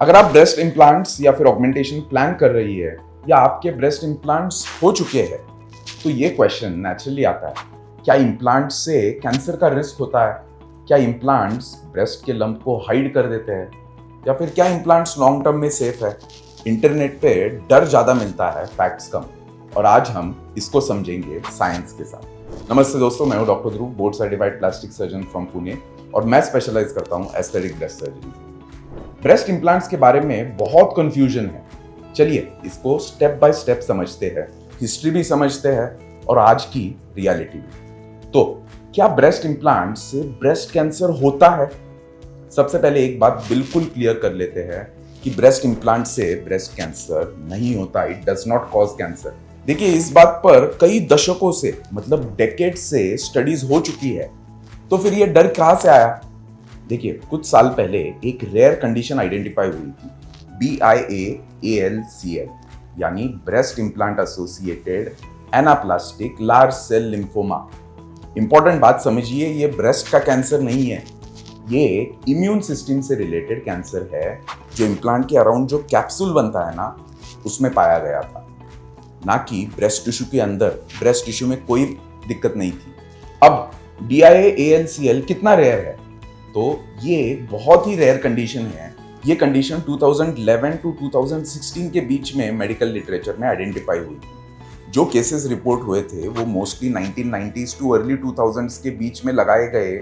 अगर आप breast implants या फिर ऑगमेंटेशन प्लान कर रही है या आपके ब्रेस्ट इम्प्लांट्स हो चुके हैं तो ये क्वेश्चन नेचुरली आता है, क्या इम्प्लांट से कैंसर का रिस्क होता है? क्या इम्प्लांट्स ब्रेस्ट के लंप को हाइड कर देते हैं या फिर क्या इम्प्लांट्स लॉन्ग टर्म में सेफ है? इंटरनेट पे डर ज्यादा मिलता है, फैक्ट्स कम। और आज हम इसको समझेंगे साइंस के साथ। नमस्ते दोस्तों, मैं हूं doctor Dhruv, board certified plastic surgeon from Pune और मैं स्पेशलाइज करता हूं aesthetic breast surgery. Breast implants के बारे में बहुत कंफ्यूजन है। चलिए इसको स्टेप बाय स्टेप समझते हैं, हिस्ट्री भी समझते हैं और आज की रियलिटी भी। तो क्या ब्रेस्ट इम्प्लांट से ब्रेस्ट कैंसर होता है? सबसे पहले एक बात बिल्कुल क्लियर कर लेते हैं कि ब्रेस्ट इम्प्लांट से ब्रेस्ट कैंसर नहीं होता, it does not cause cancer. देखिए, इस बात पर कई दशकों से मतलब डेकेड से स्टडीज हो चुकी है, तो फिर ये डर कहां से आया? देखिए, कुछ साल पहले एक रेयर कंडीशन आइडेंटिफाई हुई थी, BIAALCL, यानी breast implant associated anaplastic large cell lymphoma. Important बात समझिए, ये ब्रेस्ट का कैंसर नहीं है, ये इम्यून सिस्टम से रिलेटेड कैंसर है जो इम्प्लांट के अराउंड जो कैप्सूल बनता है ना, उसमें पाया गया था, ना कि ब्रेस्ट टिश्यू के अंदर। ब्रेस्ट टिश्यू में कोई दिक्कत नहीं थी। अब BIAALCL कितना रेयर है? तो ये बहुत ही रेयर कंडीशन है। ये कंडीशन 2011 टू 2016 के बीच में मेडिकल लिटरेचर में आइडेंटिफाई हुई थी। जो केसेस रिपोर्ट हुए थे वो mostly 1990s too early 2000s के बीच में लगाए गए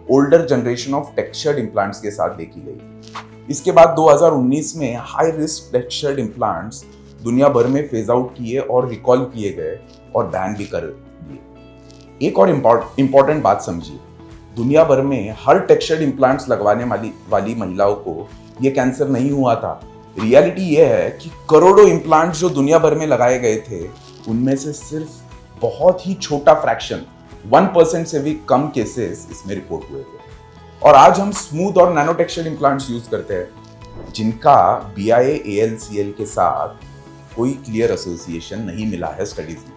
older generation of textured implants के साथ देखी गई। इसके बाद 2019 में हाई रिस्क टेक्सचर्ड इम्प्लांट्स दुनिया भर में फेज आउट किए और रिकॉल किए गए और बैन भी कर दिए। एक और इम्पॉर्टेंट बात समझिए, दुनिया भर में हर टेक्सचर्ड इम्प्लांट्स लगवाने वाली महिलाओं को ये कैंसर नहीं हुआ था। रियलिटी ये है कि करोड़ों इम्प्लांट्स जो दुनिया भर में लगाए गए थे, उनमें से सिर्फ बहुत ही छोटा फ्रैक्शन 1% से भी कम केसेस इसमें रिपोर्ट हुए थे। और आज हम स्मूथ और नैनो टेक्सचर्ड इम्प्लांट्स यूज करते हैं जिनका BIAALCL के साथ कोई क्लियर एसोसिएशन नहीं मिला है स्टडीज में।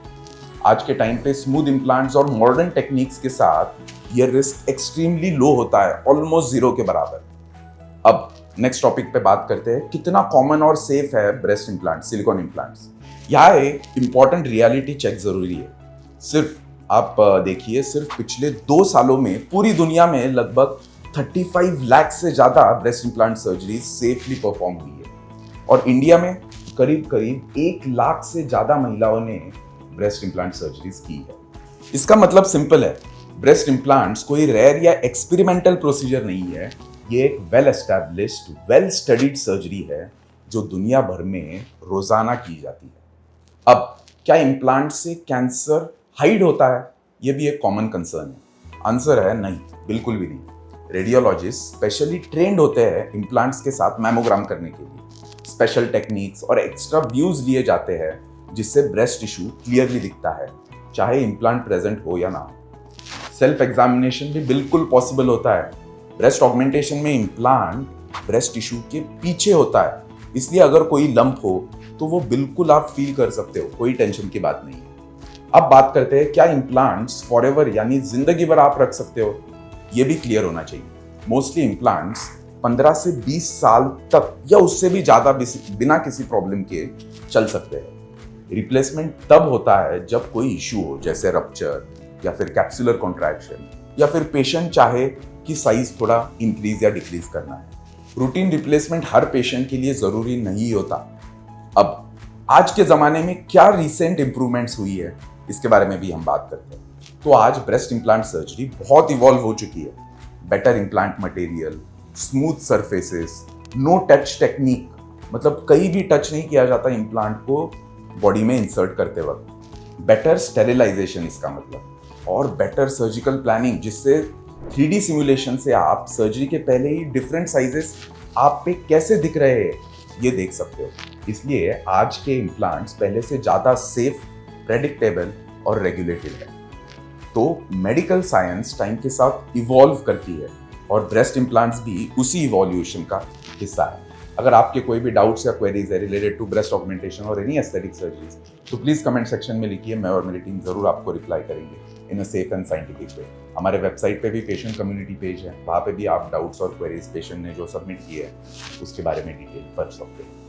आज के टाइम पे स्मूथ इम्प्लांट्स और मॉडर्न टेक्निक्स के साथ ये रिस्क एक्सट्रीमली लो होता है, ऑलमोस्ट जीरो के बराबर। अब नेक्स्ट टॉपिक पे बात करते हैं, कितना कॉमन और सेफ है ब्रेस्ट इम्प्लांट, सिलिकॉन इम्प्लांट्स। यहाँ एक इंपॉर्टेंट रियलिटी चेक जरूरी है। सिर्फ आप देखिए, सिर्फ पिछले 2 सालों में पूरी दुनिया में लगभग 35 लाख से ज्यादा breast implant surgery safely perform हुई है और इंडिया में करीब 1 लाख से ज्यादा महिलाओं ने ब्रेस्ट इम्प्लांट सर्जरीज की है। इसका मतलब सिंपल है, ब्रेस्ट इम्प्लांट्स कोई रेयर या एक्सपेरिमेंटल प्रोसीजर नहीं है, ये एक well established, well studied surgery है जो दुनिया भर में रोजाना की जाती है। अब क्या इम्प्लांट से कैंसर हाइड होता है? ये भी एक कॉमन कंसर्न है। आंसर है नहीं, बिल्कुल भी नहीं। रेडियोलॉजिस्ट स्पेशली ट्रेंड होते हैं इम्प्लांट्स के साथ मैमोग्राम करने के लिए। स्पेशल टेक्निक्स और एक्स्ट्रा व्यूज लिए जाते हैं जिससे ब्रेस्ट टिश्यू क्लियरली दिखता है, चाहे इम्प्लांट प्रेजेंट हो या ना हो। सेल्फ एग्जामिनेशन भी बिल्कुल पॉसिबल होता है। ब्रेस्ट ऑगमेंटेशन में इम्प्लांट ब्रेस्ट टिश्यू के पीछे होता है, इसलिए अगर कोई लंप हो तो वो बिल्कुल आप फील कर सकते हो, कोई टेंशन की बात नहीं है। अब बात करते हैं, क्या इम्प्लांट्स फॉरएवर यानी जिंदगी भर आप रख सकते हो? ये भी क्लियर होना चाहिए। मोस्टली इम्प्लांट्स 15 से 20 साल तक या उससे भी ज्यादा बिना किसी प्रॉब्लम के चल सकते हैं। रिप्लेसमेंट तब होता है जब कोई इश्यू हो, जैसे रप्चर या फिर कैप्सुलर कॉन्ट्रैक्शन, या फिर पेशेंट चाहे कि साइज थोड़ा इंक्रीज या डिक्रीज करना है। रूटीन रिप्लेसमेंट हर पेशेंट के लिए जरूरी नहीं होता। अब आज के जमाने में क्या रिसेंट इंप्रूवमेंट्स हुई है, इसके बारे में भी हम बात करते हैं। तो आज ब्रेस्ट इम्प्लांट सर्जरी बहुत इवॉल्व हो चुकी है। Better implant material, smooth surfaces, no touch technique, मतलब कहीं भी टच नहीं किया जाता इम्प्लांट को बॉडी में इंसर्ट करते वक्त। बेटर स्टेरिलाइजेशन इसका मतलब, और बेटर सर्जिकल प्लानिंग, जिससे 3D सिमुलेशन से आप सर्जरी के पहले ही डिफरेंट साइजेस आप पे कैसे दिख रहे हैं ये देख सकते हो। इसलिए आज के इम्प्लांट्स पहले से ज्यादा सेफ, प्रेडिक्टेबल और रेगुलेटेड है। तो मेडिकल साइंस टाइम के साथ इवॉल्व करती है और ब्रेस्ट इम्प्लांट्स भी उसी इवोल्यूशन का हिस्सा है। अगर आपके कोई भी डाउट्स या क्वेरीज है रिलेटेड टू ब्रेस्ट ऑगमेंटेशन और एनी एस्थेटिक सर्जरीज, तो प्लीज कमेंट सेक्शन में लिखिए, मैं और मेरी टीम जरूर आपको रिप्लाई करेंगे। In a safe and scientific way. हमारे वेबसाइट पे भी पेशेंट कम्युनिटी पेज है, वहाँ पे भी आप डाउट्स और क्वेरीज पेशेंट ने जो सबमिट किए हैं उसके बारे में डिटेल पढ़ सकते हैं।